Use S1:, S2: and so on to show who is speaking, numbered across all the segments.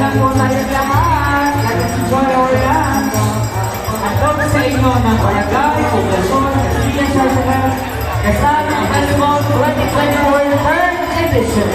S1: lang po tayong lahat. Nag-enjoy yan. At kami sa inyo ng Barangay, Poblasyon, Castilla, Sarsakan, Kasal Festival 2024 3rd Edition.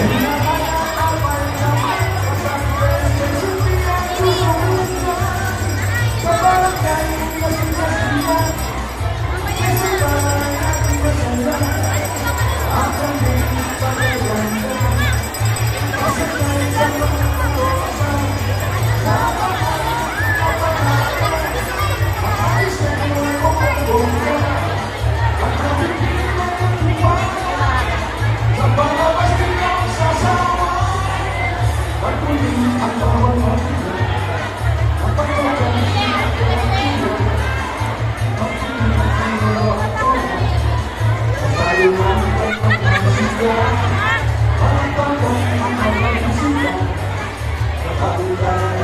S2: Thank you.